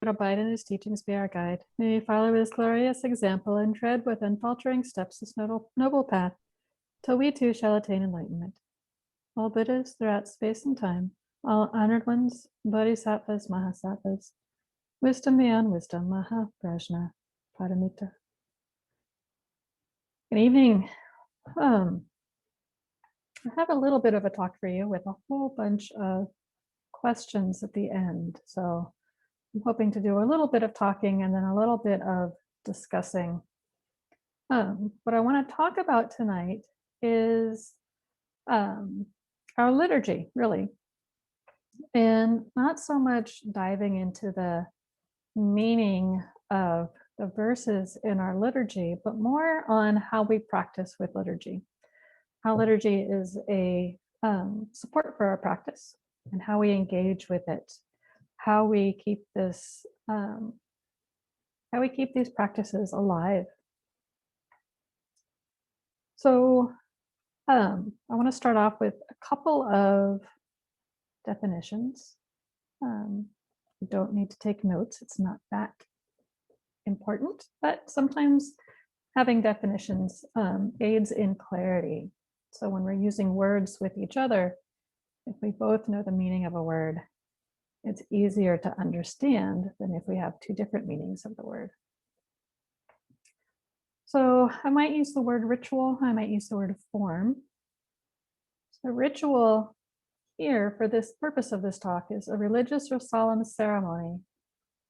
abide in his teachings, be our guide. May we follow his glorious example and tread with unfaltering steps this noble path, till we too shall attain enlightenment. All Buddhas throughout space and time, all honored ones, bodhisattvas, mahasattvas, wisdom beyond wisdom, maha prajna paramita. Good evening. I have a little bit of a talk for you with a whole bunch of questions at the end. So I'm hoping to do a little bit of talking and then a little bit of discussing. What I want to talk about tonight is our liturgy, really, and not so much diving into the meaning of the verses in our liturgy, but more on how we practice with liturgy. How liturgy is a support for our practice and how we engage with it, how we keep this, how we keep these practices alive. So I want to start off with a couple of definitions. You don't need to take notes, it's not that important, but sometimes having definitions aids in clarity. So when we're using words with each other, if we both know the meaning of a word, it's easier to understand than if we have two different meanings of the word. So I might use the word ritual, I might use the word form. So ritual here for this purpose of this talk is a religious or solemn ceremony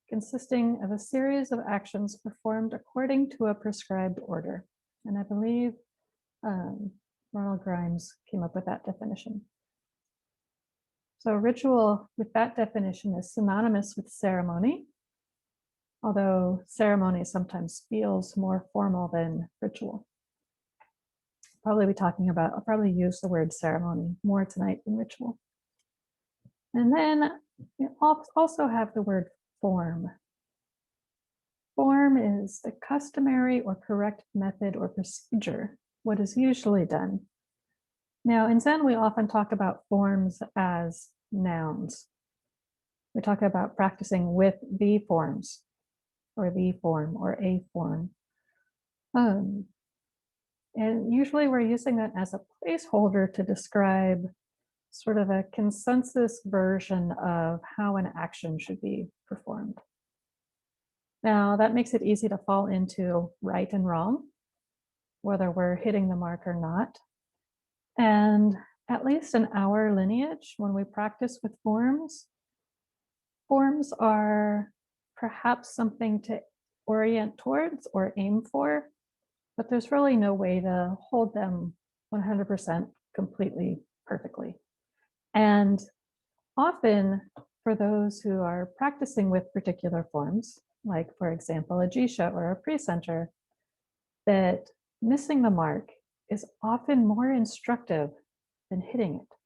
consisting of a series of actions performed according to a prescribed order. And I believe Ronald Grimes came up with that definition. So ritual with that definition is synonymous with ceremony, although ceremony sometimes feels more formal than ritual. I'll probably use the word ceremony more tonight than ritual. And then you also have the word form. Form is the customary or correct method or procedure, what is usually done. Now, in Zen, we often talk about forms as nouns. We talk about practicing with the forms, or the form, or a form. And usually we're using that as a placeholder to describe sort of a consensus version of how an action should be performed. Now, that makes it easy to fall into right and wrong, whether we're hitting the mark or not. And at least in our lineage, when we practice with forms, forms are perhaps something to orient towards or aim for, but there's really no way to hold them 100% completely perfectly. And often for those who are practicing with particular forms, like for example, a Jisha or a pre-center, that missing the mark is often more instructive than hitting it.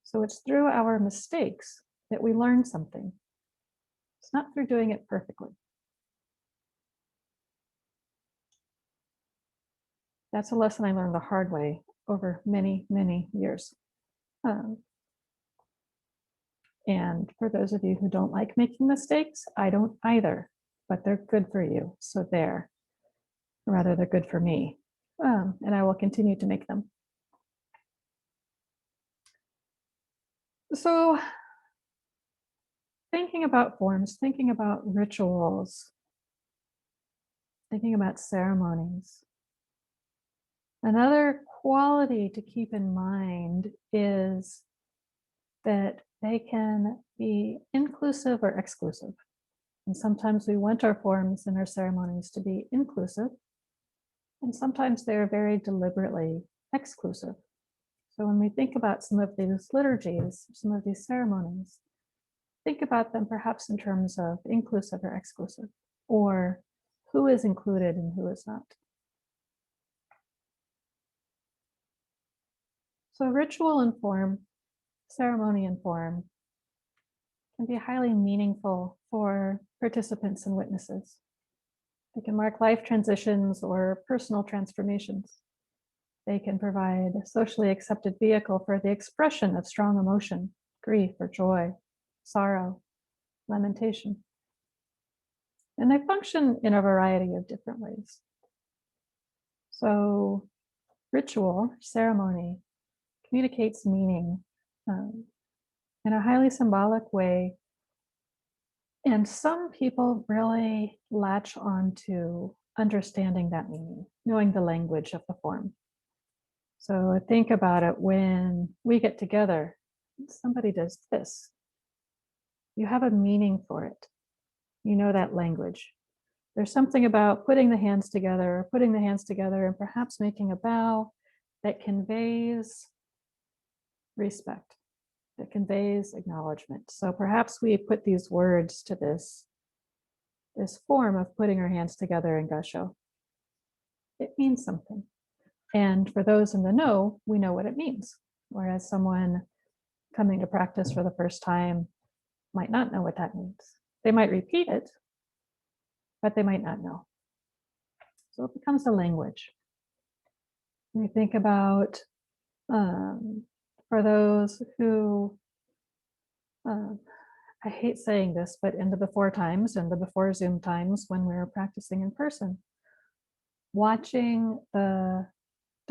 So it's through our mistakes that we learn something. It's not through doing it perfectly. That's a lesson I learned the hard way over many, many years. And for those of you who don't like making mistakes, I don't either, but they're good for you. So they're good for me. And I will continue to make them. So thinking about forms, thinking about rituals, thinking about ceremonies. Another quality to keep in mind is that they can be inclusive or exclusive. And sometimes we want our forms and our ceremonies to be inclusive, and sometimes they're very deliberately exclusive. So when we think about some of these liturgies, some of these ceremonies, think about them perhaps in terms of inclusive or exclusive, or who is included and who is not. So ritual and form, ceremony and form, can be highly meaningful for participants and witnesses. They can mark life transitions or personal transformations. They can provide a socially accepted vehicle for the expression of strong emotion, grief or joy, sorrow, lamentation. And they function in a variety of different ways. So ritual, ceremony, communicates meaning um, in a highly symbolic way. And some people really latch on to understanding that meaning, knowing the language of the form. So think about it when we get together, somebody does this. You have a meaning for it. You know that language. There's something about putting the hands together, and perhaps making a bow that conveys respect, that conveys acknowledgement. So perhaps we put these words to this form of putting our hands together in Gasho. It means something. And for those in the know, we know what it means. Whereas someone coming to practice for the first time might not know what that means. They might repeat it, but they might not know. So it becomes a language. We think about for those who, I hate saying this, but in the before times and the before Zoom times when we were practicing in person, watching the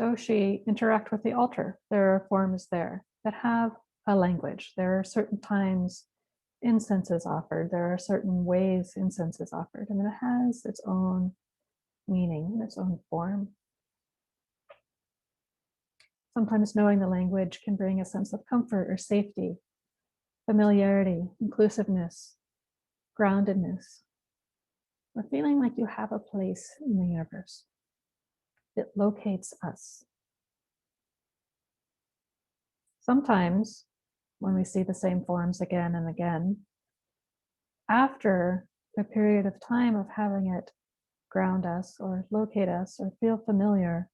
doshi interact with the altar. There are forms there that have a language. There are certain times incense is offered. There are certain ways incense is offered. And it has its own meaning, its own form. Sometimes knowing the language can bring a sense of comfort or safety, familiarity, inclusiveness, groundedness, or feeling like you have a place in the universe. It locates us. Sometimes when we see the same forms again and again, after a period of time of having it ground us or locate us or feel familiar,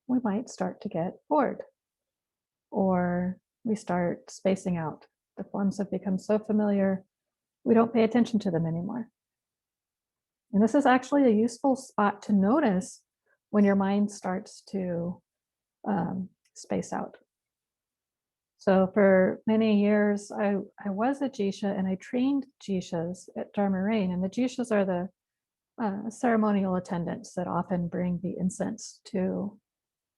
we might start to get bored or we start spacing out. The forms have become so familiar, we don't pay attention to them anymore. And this is actually a useful spot to notice when your mind starts to space out. So for many years, I was a Jisha and I trained Jishas at Dharma Rain. And the Jishas are the ceremonial attendants that often bring the incense to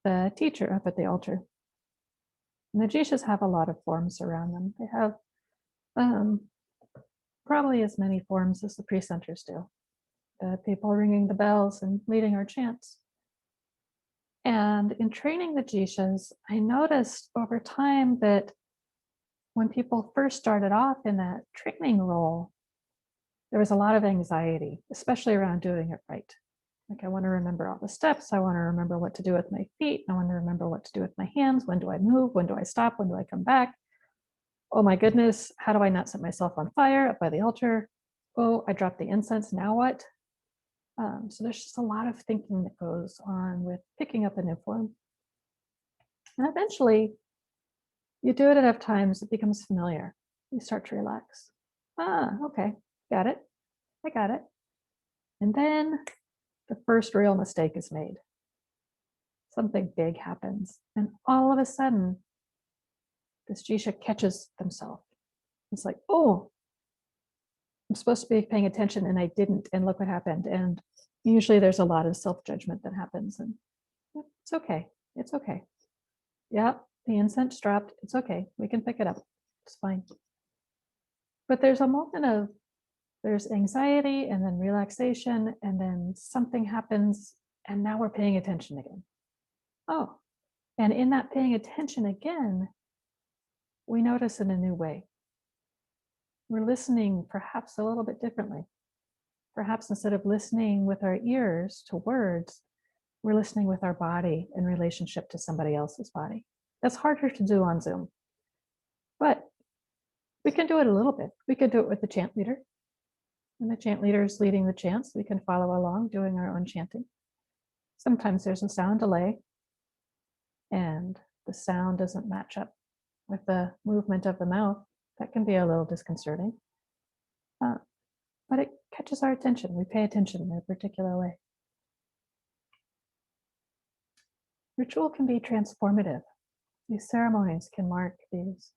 the teacher up at the altar. And the Jishas have a lot of forms around them. They have probably as many forms as the precenters do. The people ringing the bells and leading our chants. And in training the Jishas, I noticed over time that when people first started off in that training role, there was a lot of anxiety, especially around doing it right. Like I want to remember all the steps. I want to remember what to do with my feet. I want to remember what to do with my hands. When do I move? When do I stop? When do I come back? Oh my goodness, how do I not set myself on fire up by the altar? Oh, I dropped the incense. Now what? So there's just a lot of thinking that goes on with picking up a new form. And eventually, you do it enough times, it becomes familiar. You start to relax. Okay, got it. I got it. And then the first real mistake is made. Something big happens. And all of a sudden, this Jisha catches themselves. It's like, oh, I'm supposed to be paying attention and I didn't. And look what happened. And usually there's a lot of self-judgment that happens. And it's okay. It's okay. Yeah, the incense dropped. It's okay. We can pick it up. It's fine. But there's a moment of there's anxiety and then relaxation, and then something happens, and now we're paying attention again. Oh, and in that paying attention again, we notice in a new way. We're listening perhaps a little bit differently. Perhaps instead of listening with our ears to words, we're listening with our body in relationship to somebody else's body. That's harder to do on Zoom, but we can do it a little bit. We could do it with the chant leader. When the chant leader is leading the chants, we can follow along doing our own chanting. Sometimes there's a sound delay and the sound doesn't match up with the movement of the mouth. That can be a little disconcerting, but it catches our attention. We pay attention in a particular way. Ritual can be transformative. These ceremonies can mark these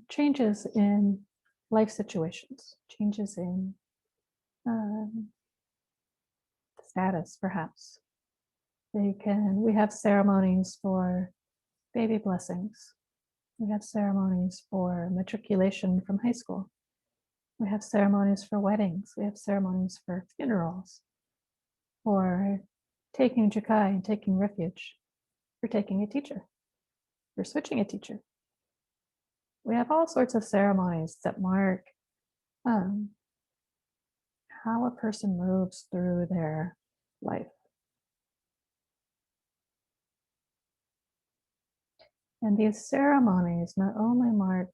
changes in life situations, changes in status, perhaps. We have ceremonies for baby blessings. We have ceremonies for matriculation from high school. We have ceremonies for weddings. We have ceremonies for funerals, for taking Jukai and taking refuge, for taking a teacher, for switching a teacher. We have all sorts of ceremonies that mark how a person moves through their life. And these ceremonies not only mark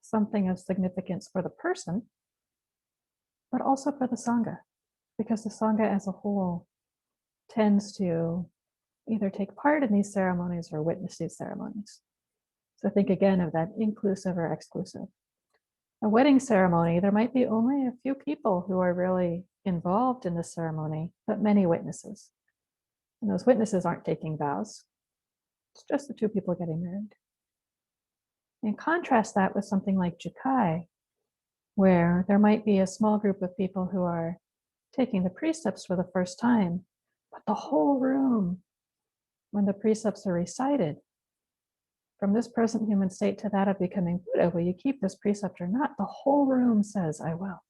something of significance for the person, but also for the Sangha, because the Sangha as a whole tends to either take part in these ceremonies or witness these ceremonies. So think again of that inclusive or exclusive. A wedding ceremony, there might be only a few people who are really involved in the ceremony, but many witnesses. And those witnesses aren't taking vows. It's just the two people getting married. And contrast that with something like Jukai, where there might be a small group of people who are taking the precepts for the first time, but the whole room, when the precepts are recited, from this present human state to that of becoming Buddha, will you keep this precept or not? The whole room says, I will.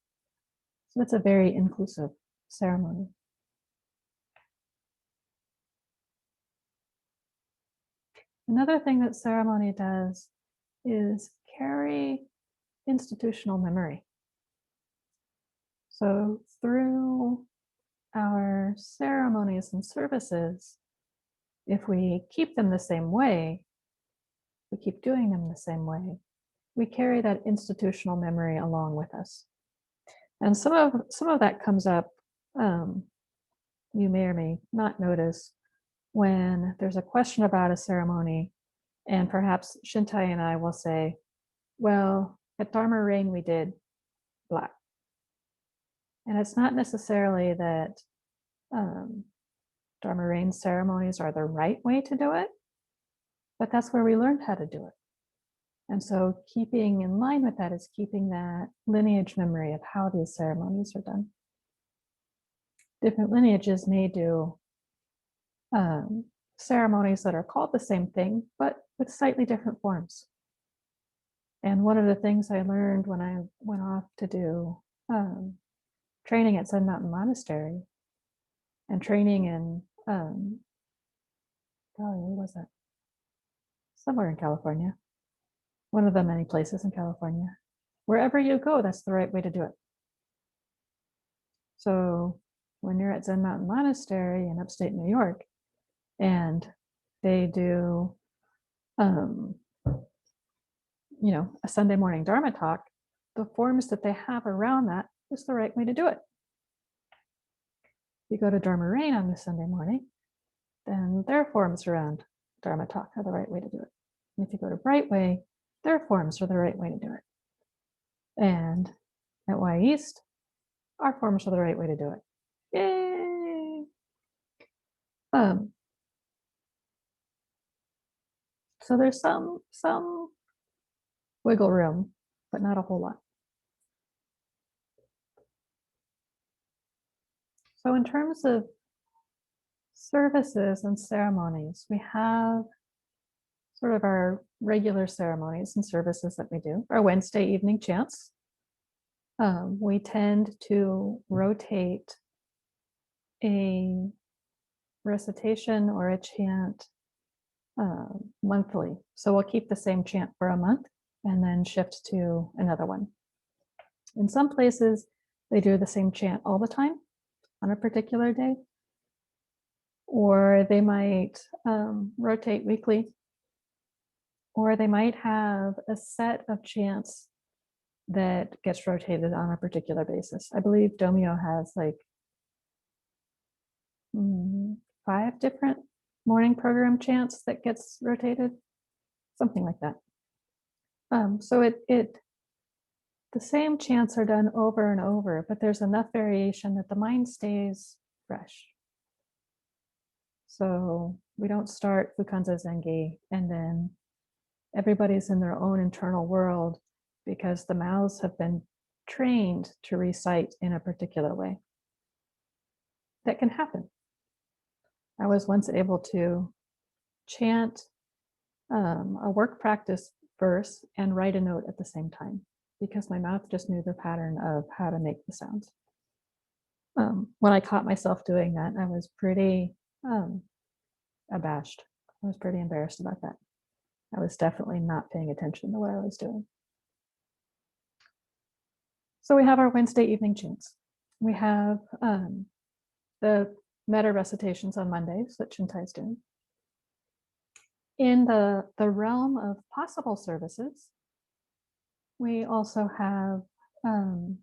So it's a very inclusive ceremony. Another thing that ceremony does is carry institutional memory. So through our ceremonies and services, if we keep them the same way, we keep doing them the same way, we carry that institutional memory along with us. And some of that comes up, you may or may not notice, when there's a question about a ceremony, and perhaps Shintai and I will say, well, at Dharma Rain we did blah. And it's not necessarily that Dharma Rain ceremonies are the right way to do it, but that's where we learned how to do it. And so keeping in line with that is keeping that lineage memory of how these ceremonies are done. Different lineages may do ceremonies that are called the same thing, but with slightly different forms. And one of the things I learned when I went off to do training at Zen Mountain Monastery and training in, where was that? Somewhere in California. One of the many places in California. Wherever you go, that's the right way to do it. So when you're at Zen Mountain Monastery in upstate New York, and they do, a Sunday morning Dharma talk, the forms that they have around that is the right way to do it. If you go to Dharma Rain on this Sunday morning, then their forms around Dharma talk are the right way to do it. And if you go to Brightway, their forms are the right way to do it. And at Wy'East, our forms are the right way to do it. Yay! So there's some wiggle room, but not a whole lot. So in terms of services and ceremonies, we have sort of our regular ceremonies and services that we do, our Wednesday evening chants. We tend to rotate a recitation or a chant monthly. So we'll keep the same chant for a month and then shift to another one. In some places, they do the same chant all the time on a particular day, or they might rotate weekly, or they might have a set of chants that gets rotated on a particular basis. I believe Domyo has like 5 different morning program chants that gets rotated, something like that. So the same chants are done over and over, but there's enough variation that the mind stays fresh. So we don't start Fukanza Zengi and then everybody's in their own internal world because the mouths have been trained to recite in a particular way. That can happen. I was once able to chant a work practice verse and write a note at the same time because my mouth just knew the pattern of how to make the sounds. When I caught myself doing that, I was pretty abashed. I was pretty embarrassed about that. I was definitely not paying attention to what I was doing. So we have our Wednesday evening chants. We have the metta recitations on Mondays that Shintai is doing. In the realm of possible services, we also have on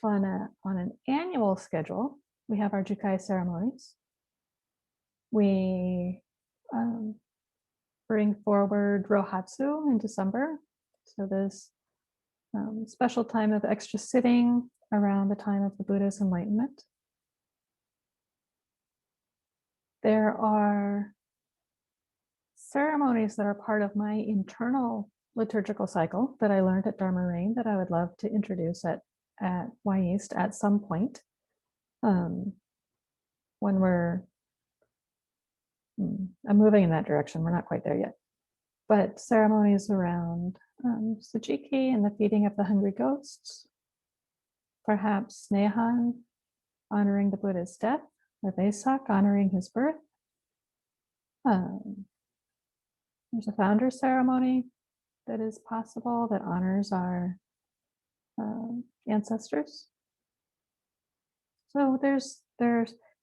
an annual schedule, we have our Jukai ceremonies. We bring forward Rohatsu in December. So this special time of extra sitting around the time of the Buddha's enlightenment. There are ceremonies that are part of my internal liturgical cycle that I learned at Dharma Rain that I would love to introduce at Wy'East at some point. When I'm moving in that direction. We're not quite there yet. But ceremonies around Sujiki and the feeding of the hungry ghosts, perhaps Snehan, honoring the Buddha's death, or Vesak, honoring his birth. There's a founder ceremony that is possible that honors our ancestors. So there's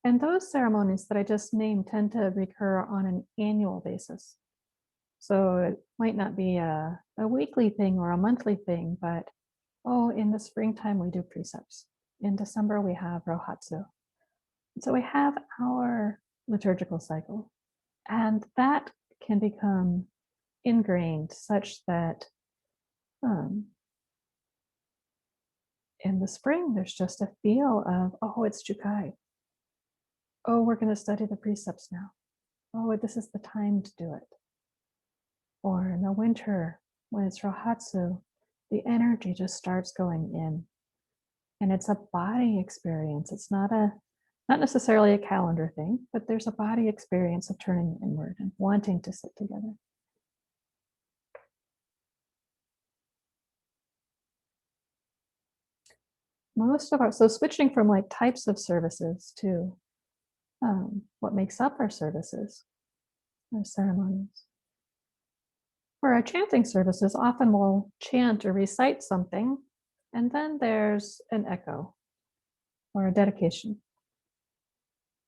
and those ceremonies that I just named tend to recur on an annual basis. So it might not be a weekly thing or a monthly thing, but in the springtime we do precepts. In December we have Rohatsu. So we have our liturgical cycle, and that can become ingrained such that in the spring there's just a feel of, it's Jukai. Oh, we're going to study the precepts now. Oh, this is the time to do it. Or in the winter, when it's Rohatsu, the energy just starts going in. And it's a body experience. It's not necessarily a calendar thing, but there's a body experience of turning inward and wanting to sit together. So switching from like types of services to what makes up our services, our ceremonies. For our chanting services, often we'll chant or recite something, and then there's an echo or a dedication.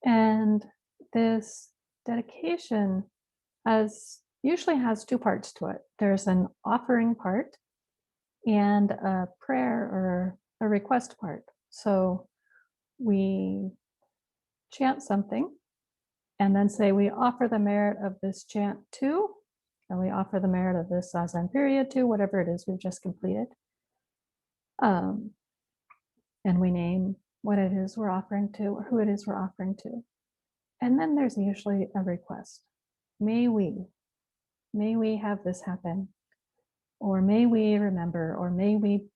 And this dedication usually has two parts to it. There's an offering part and a prayer or a request part. So we chant something and then say we offer the merit of this chant to, and we offer the merit of this zazen period to, whatever it is we've just completed. And we name what it is we're offering to or who it is we're offering to. And then there's usually a request. May we have this happen, or may we remember, or may we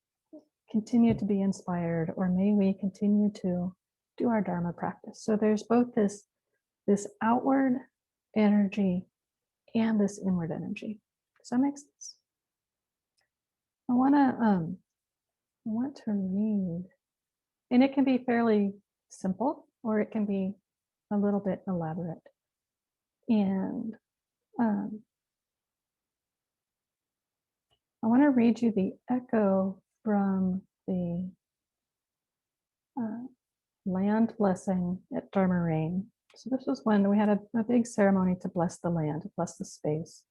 continue to be inspired, or may we continue to do our Dharma practice. So there's both this outward energy and this inward energy. Does that make sense? I want to read, and it can be fairly simple, or it can be a little bit elaborate. And I want to read you the echo from the land blessing at Dharma Rain. So this was when we had a big ceremony to bless the land, to bless the space.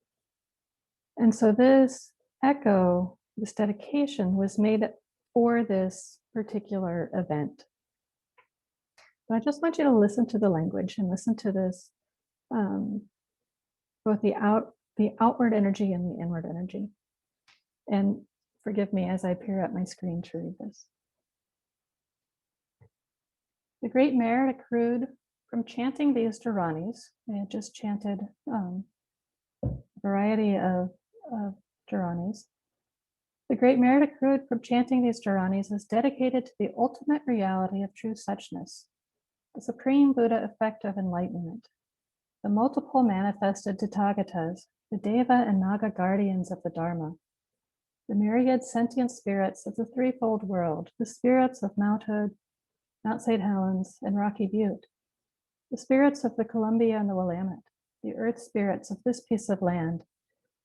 And so this echo, this dedication was made for this particular event. But I just want you to listen to the language and listen to this, both the outward energy and the inward energy. And forgive me as I peer at my screen to read this. The great merit accrued from chanting these Dharanis. I had just chanted a variety of Dharanis. The great merit accrued from chanting these Dharanis is dedicated to the ultimate reality of true suchness, the supreme Buddha effect of enlightenment, the multiple manifested Tathagatas, the Deva and Naga guardians of the Dharma, the myriad sentient spirits of the threefold world, the spirits of Mount Hood, Mount St. Helens, and Rocky Butte, the spirits of the Columbia and the Willamette, the earth spirits of this piece of land,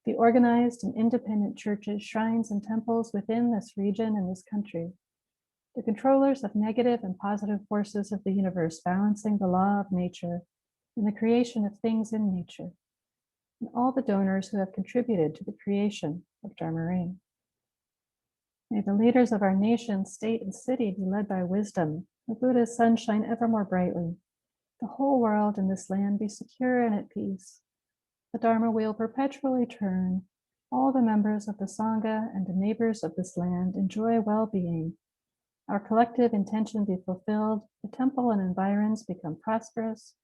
the organized and independent churches, shrines, and temples within this region and this country, the controllers of negative and positive forces of the universe balancing the law of nature and the creation of things in nature, and all the donors who have contributed to the creation of Dharma Ring. May the leaders of our nation, state, and city be led by wisdom, the Buddha's sun shine ever more brightly, the whole world and this land be secure and at peace, the Dharma wheel perpetually turn, all the members of the Sangha and the neighbors of this land enjoy well-being, our collective intention be fulfilled, the temple and environs become prosperous,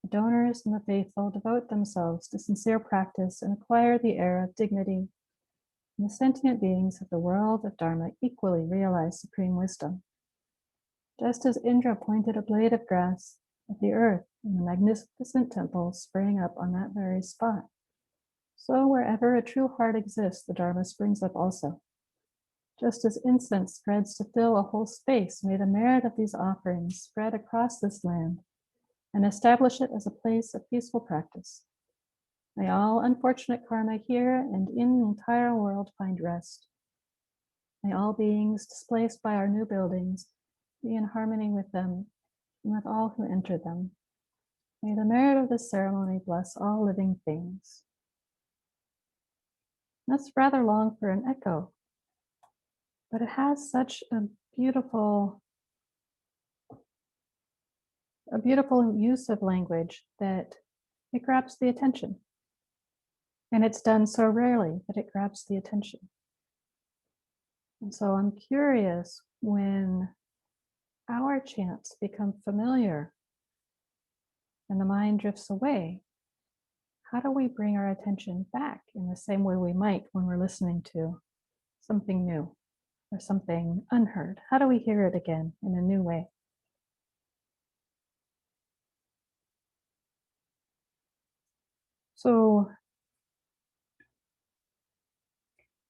the donors and the faithful devote themselves to sincere practice and acquire the air of dignity, and the sentient beings of the world of Dharma equally realize supreme wisdom. Just as Indra pointed a blade of grass at the earth and the magnificent temple sprang up on that very spot, so wherever a true heart exists, the Dharma springs up also. Just as incense spreads to fill a whole space, may the merit of these offerings spread across this land and establish it as a place of peaceful practice. May all unfortunate karma here and in the entire world find rest. May all beings displaced by our new buildings be in harmony with them and with all who enter them. May the merit of this ceremony bless all living things. That's rather long for an echo, but it has such a beautiful use of language that it grabs the attention. And it's done so rarely that it grabs the attention. And so I'm curious, when our chants become familiar and the mind drifts away, how do we bring our attention back in the same way we might when we're listening to something new or something unheard? How do we hear it again in a new way? So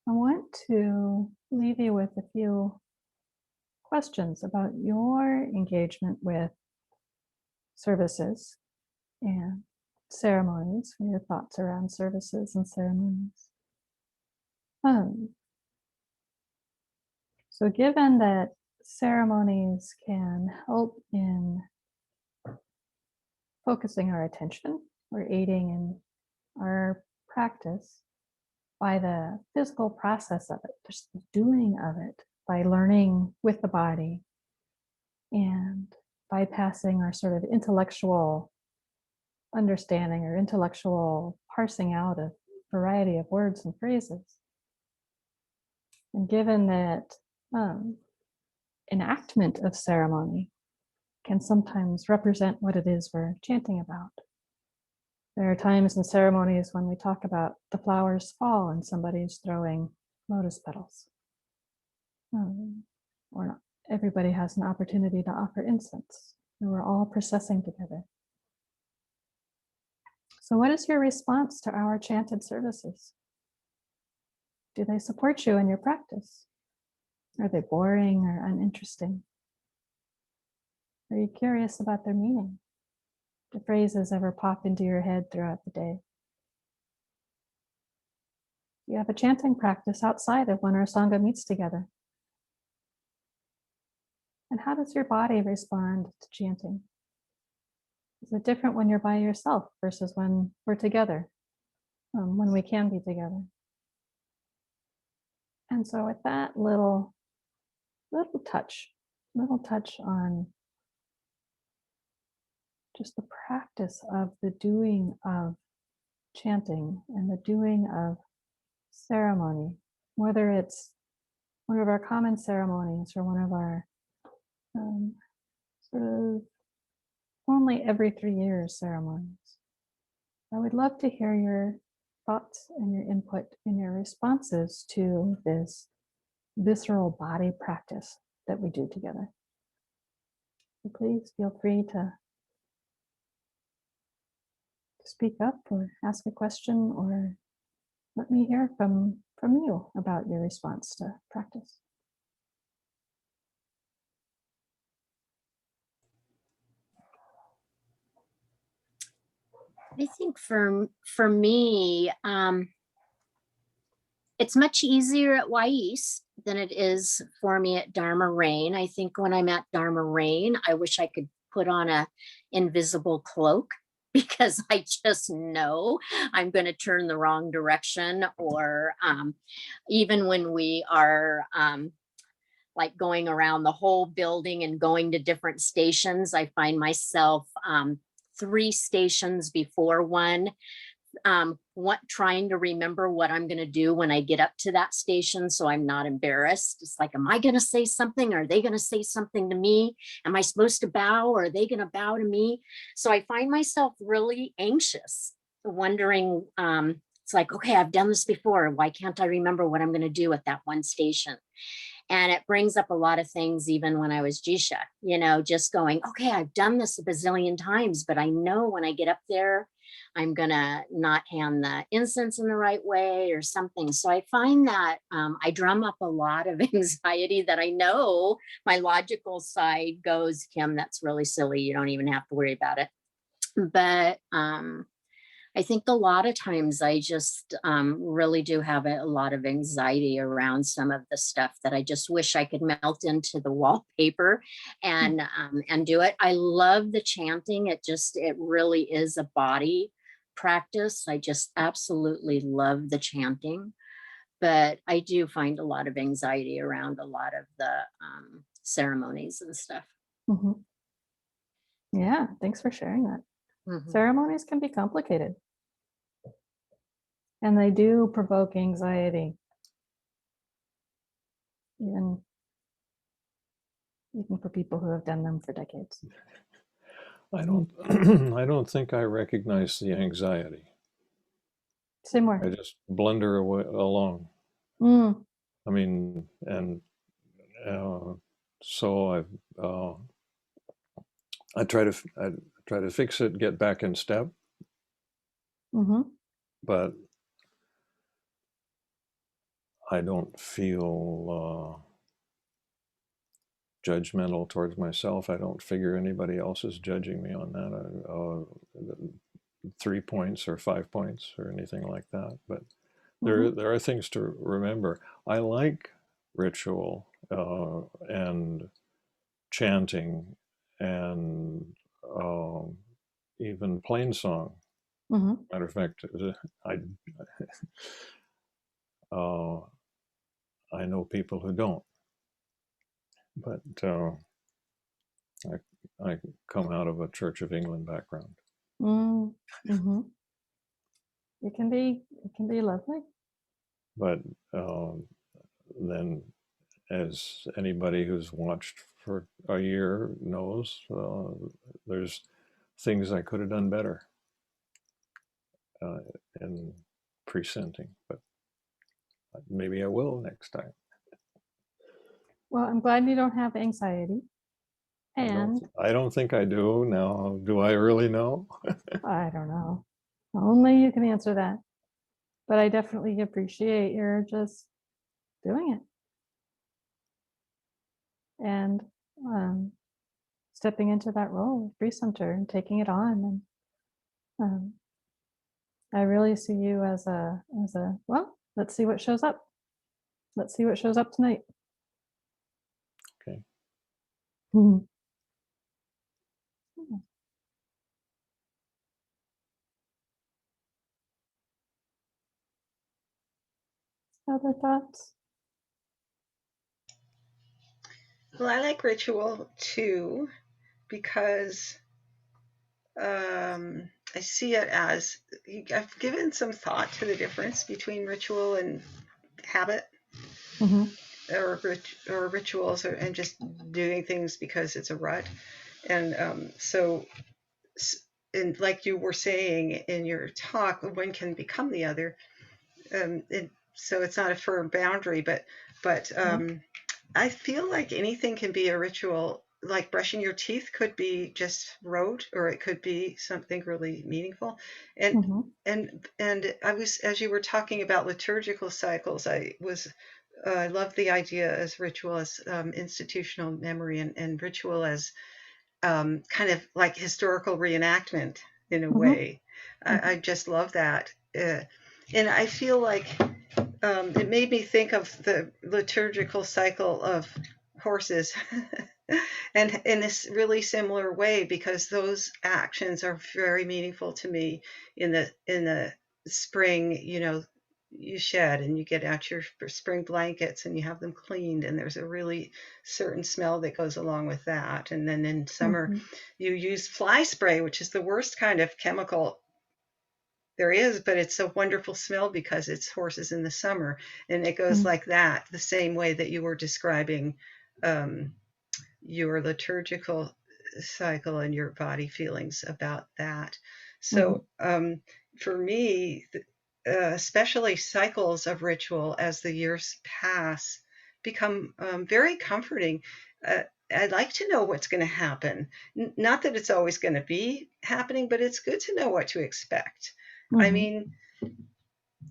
I want to leave you with a few questions about your engagement with services and ceremonies, or your thoughts around services and ceremonies. So given that ceremonies can help in focusing our attention or aiding in our practice by the physical process of it, just the doing of it, by learning with the body and bypassing our sort of intellectual understanding or intellectual parsing out of a variety of words and phrases. And given that enactment of ceremony can sometimes represent what it is we're chanting about. There are times in ceremonies when we talk about the flowers fall and somebody's throwing lotus petals. Or not. Everybody has an opportunity to offer incense, and we're all processing together. So what is your response to our chanted services? Do they support you in your practice? Are they boring or uninteresting? Are you curious about their meaning? Do phrases ever pop into your head throughout the day? Do you have a chanting practice outside of when our Sangha meets together? And how does your body respond to chanting? Is it different when you're by yourself versus when we're together, when we can be together? And so with that little touch on just the practice of the doing of chanting and the doing of ceremony, whether it's one of our common ceremonies or one of our sort of only every 3 years ceremonies. I would love to hear your thoughts and your input and your responses to this visceral body practice that we do together. So please feel free to speak up or ask a question or let me hear from you about your response to practice. I think for me, it's much easier at Wy'East than it is for me at Dharma Rain. I think when I'm at Dharma Rain, I wish I could put on a invisible cloak because I just know I'm going to turn the wrong direction. Or even when we are like going around the whole building and going to different stations, I find myself 3 stations before one, what trying to remember what I'm going to do when I get up to that station so I'm not embarrassed. It's like, am I going to say something? Are they going to say something to me? Am I supposed to bow, or are they going to bow to me? So I find myself really anxious, wondering, it's like, okay, I've done this before. Why can't I remember what I'm going to do at that one station? And it brings up a lot of things, even when I was Jisha, just going, okay, I've done this a bazillion times, but I know when I get up there, I'm going to not hand the incense in the right way or something. So I find that I drum up a lot of anxiety that I know my logical side goes, Kim, that's really silly. You don't even have to worry about it. But I think a lot of times I just really do have a lot of anxiety around some of the stuff that I just wish I could melt into the wallpaper and do it. I love the chanting. It really is a body practice. I just absolutely love the chanting, but I do find a lot of anxiety around a lot of the ceremonies and stuff. Mm-hmm. Yeah, thanks for sharing that. Mm-hmm. Ceremonies can be complicated. And they do provoke anxiety. Even for people who have done them for decades. I don't think I recognize the anxiety. Say more. I just blunder along. I mean, and so I try to fix it, get back in step. But I don't feel judgmental towards myself. I don't figure anybody else is judging me on that. 3 points or 5 points or anything like that. But there are things to remember. I like ritual and chanting and even plain song. Matter of fact, I know people who don't, but I come out of a Church of England background. It can be lovely. But then, as anybody who's watched for a year knows, there's things I could have done better in presenting, but maybe I will next time. Well, I'm glad you don't have anxiety. And I don't think I do. Now, do I really know? I don't know. Only you can answer that. But I definitely appreciate your just doing it. And stepping into that role of presenter and taking it on. And I really see you as a well, let's see what shows up. Let's see what shows up tonight. Okay. Other thoughts? Well, I like ritual too, because I see it as, I've given some thought to the difference between ritual and habit, or rituals, and just doing things because it's a rut. And so and like you were saying in your talk, one can become the other. So it's not a firm boundary, but I feel like anything can be a ritual. Like brushing your teeth could be just rote, or it could be something really meaningful. And Mm-hmm. and I was, as you were talking about liturgical cycles, I love the idea as ritual as institutional memory, and ritual as kind of like historical reenactment in a Mm-hmm. way. I just love that. And I feel like it made me think of the liturgical cycle of horses and in this really similar way, because those actions are very meaningful to me. In the spring, you shed and you get out your spring blankets and you have them cleaned, and there's a really certain smell that goes along with that. And then in summer, Mm-hmm. you use fly spray, which is the worst kind of chemical there is, but it's a wonderful smell because it's horses in the summer. And it goes like that, the same way that you were describing um, your liturgical cycle and your body feelings about that. Mm-hmm. So for me, especially cycles of ritual as the years pass become very comforting. I'd like to know what's going to happen. Not that it's always going to be happening, but it's good to know what to expect. I Mm-hmm. mean,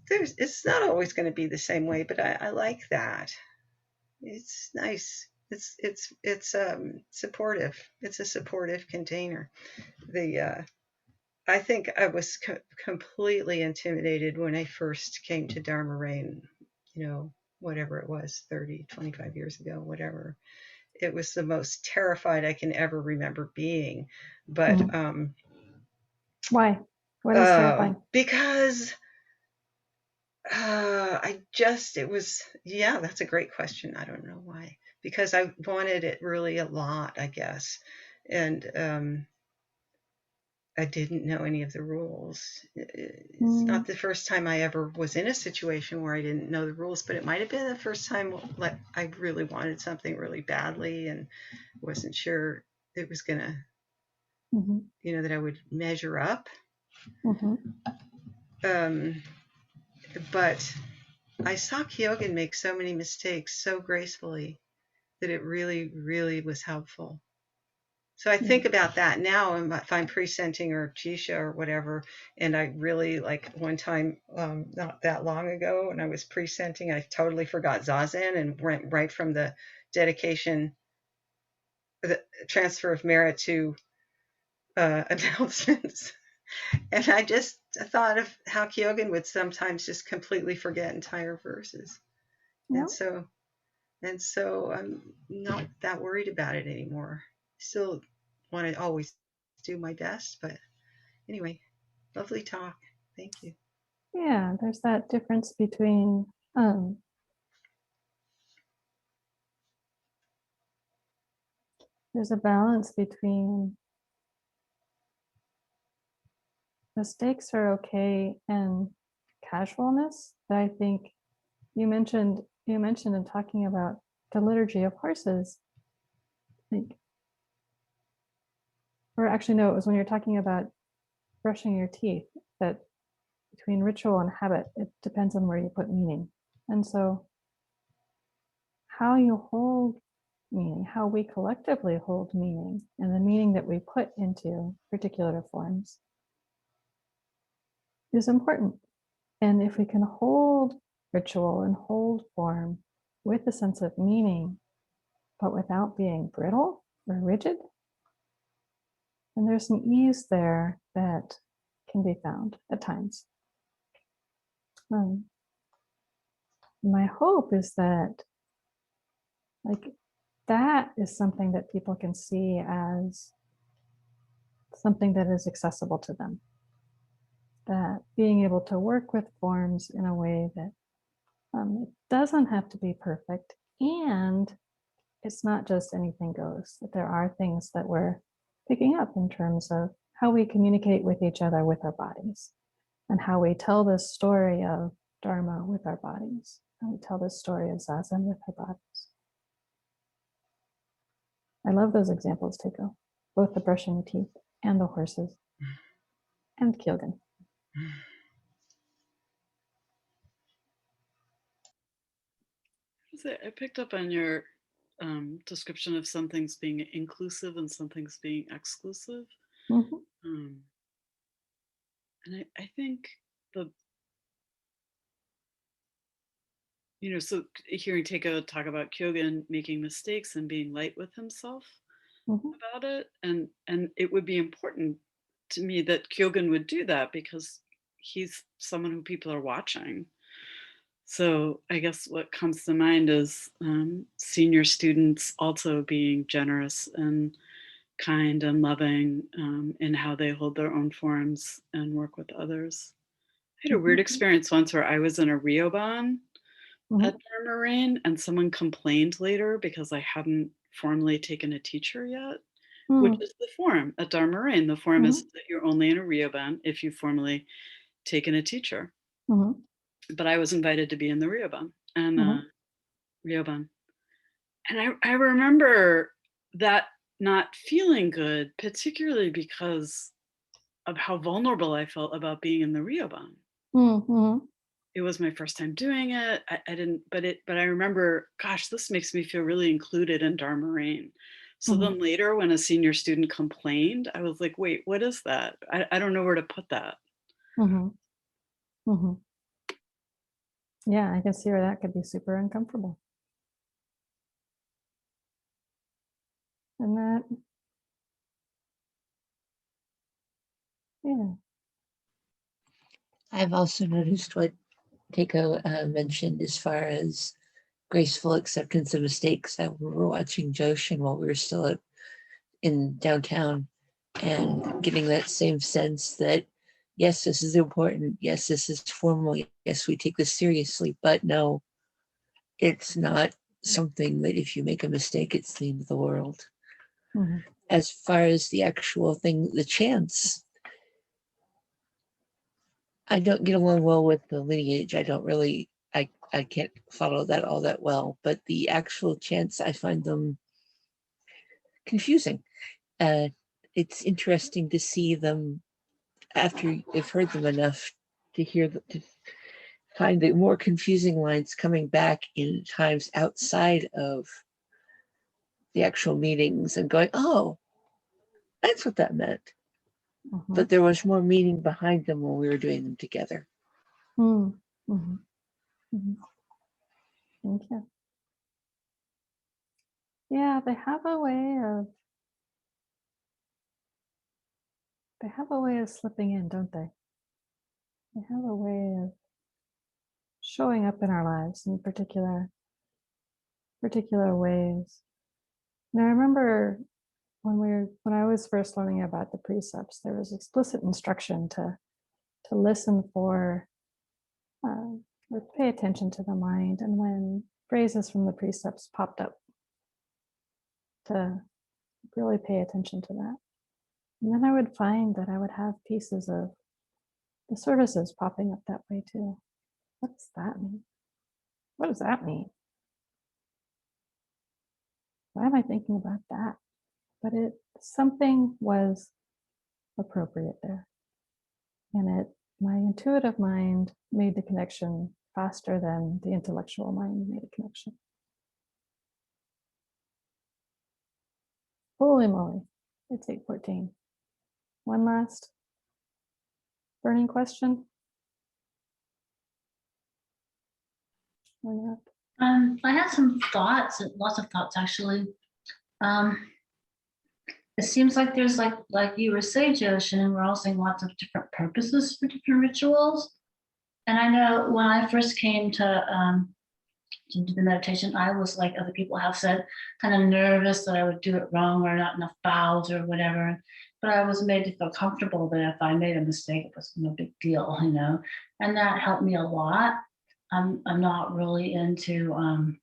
it's not always going to be the same way, but I like that. It's nice. It's supportive. It's a supportive container. The I think I was completely intimidated when I first came to Dharma Rain, whatever it was, 30, 25 years ago, whatever. It was the most terrified I can ever remember being. But Mm-hmm. Why? What is terrifying? because it was, yeah, that's a great question. I don't know why. Because I wanted it really a lot, I guess. And I didn't know any of the rules. It's Mm, not the first time I ever was in a situation where I didn't know the rules, but it might have been the first time like I really wanted something really badly and wasn't sure it was gonna, mm-hmm. that I would measure up. Mm-hmm. Um, but I saw Kyogen make so many mistakes so gracefully that it really, really was helpful. So I Yeah. think about that now, and if I'm presenting or Jisha or whatever, and I really like one time, not that long ago, when I was presenting, I totally forgot Zazen and went right from the dedication, the transfer of merit to announcements. And I just thought of how Kyogen would sometimes just completely forget entire verses. Yeah. And so I'm not that worried about it anymore. Still want to always do my best, but anyway, lovely talk. Thank you. Yeah. There's that difference between there's a balance between mistakes are okay and casualness that I think you mentioned in talking about the liturgy of horses. Like, or actually no, it was when you're talking about brushing your teeth, that between ritual and habit, it depends on where you put meaning. And so how you hold meaning, how we collectively hold meaning, and the meaning that we put into particular forms is important. And if we can hold ritual and hold form with a sense of meaning, but without being brittle or rigid, then there's an ease there that can be found at times. My hope is that, like, that is something that people can see as something that is accessible to them. That being able to work with forms in a way that it doesn't have to be perfect, and it's not just anything goes, that there are things that we're picking up in terms of how we communicate with each other with our bodies, and how we tell this story of Dharma with our bodies, and we tell this story of Zazen with our bodies. I love those examples, Teiko, both the brushing the teeth and the horses. and Kyogen. I picked up on your description of some things being inclusive and some things being exclusive. Mhm. And I think so hearing Teiko talk about Kyogen making mistakes and being light with himself Mhm. about it, and it would be important to me that Kyogen would do that because he's someone who people are watching. So I guess what comes to mind is senior students also being generous and kind and loving in how they hold their own forums and work with others. I had a weird experience once where I was in a Ryoban at Dharma Rain and someone complained later because I hadn't formally taken a teacher yet, which is the form at Dharma Rain. The form is that you're only in a Ryoban if you've formally taken a teacher. But I was invited to be in the Ryoban and Ryoban. And I remember that not feeling good, particularly because of how vulnerable I felt about being in the Ryoban. It was my first time doing it. I didn't, but I remember, gosh, this makes me feel really included in Dharma Rain. So then later when a senior student complained, I was like, wait, what is that? I don't know where to put that. Yeah, I can see where that could be super uncomfortable. And that, yeah. I've also noticed what Keiko mentioned as far as graceful acceptance of mistakes. That we were watching Jyoshin while we were still in downtown and getting that same sense that, yes, this is important. Yes, this is formal. Yes, we take this seriously, but no, it's not something that if you make a mistake, it's the end of the world. As far as the actual thing, the chants, I don't get along well with the lineage. I don't really, I can't follow that all that well, but the actual chants, I find them confusing. It's interesting to see them after you've heard them enough to to find the more confusing lines coming back in times outside of the actual meetings and going, oh, that's what that meant. But there was more meaning behind them when we were doing them together. Thank you. Yeah, they have a way of slipping in, don't they? They have a way of showing up in our lives in particular ways. Now I remember when I was first learning about the precepts, there was explicit instruction to listen for or pay attention to the mind, and when phrases from the precepts popped up, to really pay attention to that. And then I would find that I would have pieces of the services popping up that way too. What does that mean? What does that mean? Why am I thinking about that? But something was appropriate there. And my intuitive mind made the connection faster than the intellectual mind made a connection. Holy moly, it's 8:14. One last burning question? Or not? I had some thoughts, lots of thoughts actually. It seems like there's like you were saying, Jyoshin, we're all saying lots of different purposes for different rituals. And I know when I first came to do the meditation, I was, like other people have said, kind of nervous that I would do it wrong or not enough bows or whatever. But I was made to feel comfortable that if I made a mistake, it was no big deal, and that helped me a lot. I'm not really into I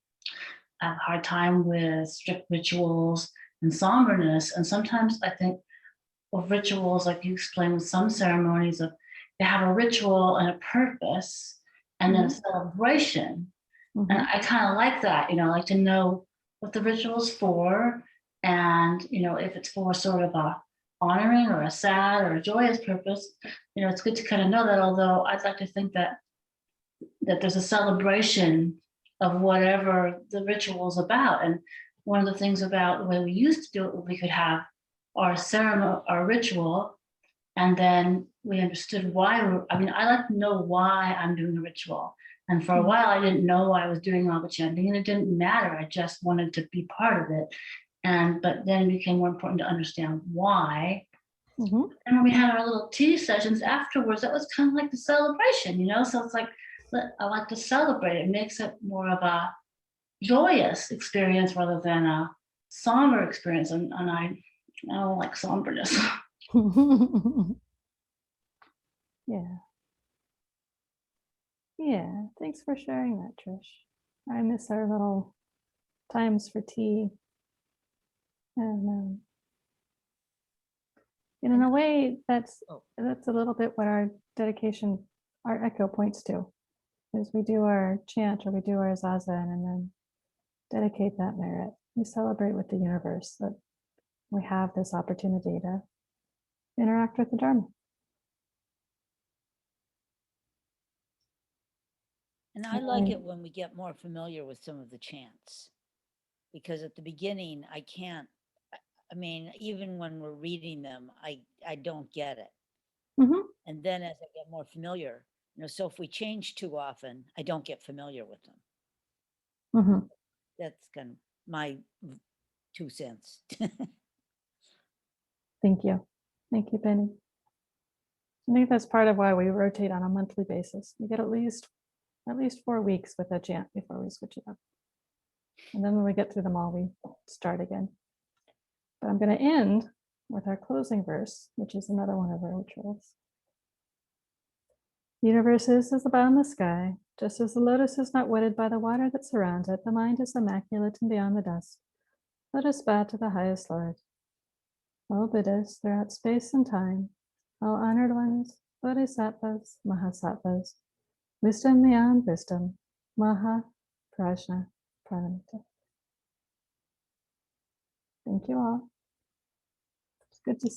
have a hard time with strict rituals and somberness. And sometimes I think of rituals, like you explained with some ceremonies, of they have a ritual and a purpose and then a celebration. And I kind of like that, I like to know what the ritual's for. And, if it's for sort of honoring or a sad or a joyous purpose, it's good to kind of know that, although I'd like to think that there's a celebration of whatever the ritual is about. And one of the things about the way we used to do it, we could have our ceremony, our ritual, and then we understood why. I like to know why I'm doing the ritual. And for a while, I didn't know why I was doing all the chanting, and it didn't matter. I just wanted to be part of it. But then it became more important to understand why. Mhm. And when we had our little tea sessions afterwards, that was kind of like the celebration, So it's like, I like to celebrate. It makes it more of a joyous experience rather than a somber experience. And I don't like somberness. Yeah. Yeah. Thanks for sharing that, Trish. I miss our little times for tea. And in a way, that's a little bit what our dedication, our echo points to, is we do our chant or we do our zazen and then dedicate that merit. We celebrate with the universe that we have this opportunity to interact with the Dharma. And I like it when we get more familiar with some of the chants, because at the beginning, I can't, even when we're reading them, I don't get it. Mhm. And then as I get more familiar, so if we change too often, I don't get familiar with them. Mhm. That's kind of my 2 cents. Thank you. Thank you, Benny. I think that's part of why we rotate on a monthly basis. We get at least 4 weeks with a chant before we switch it up. And then when we get through them all, we start again. But I'm going to end with our closing verse, which is another one of our rituals. The universe is as the boundless sky, just as the lotus is not wetted by the water that surrounds it, the mind is immaculate and beyond the dust. Let us bow to the highest Lord. O Buddhas throughout space and time, O honored ones, Bodhisattvas, Mahasattvas, wisdom beyond wisdom, Maha Prajna Pranamita. Thank you all. It's good to see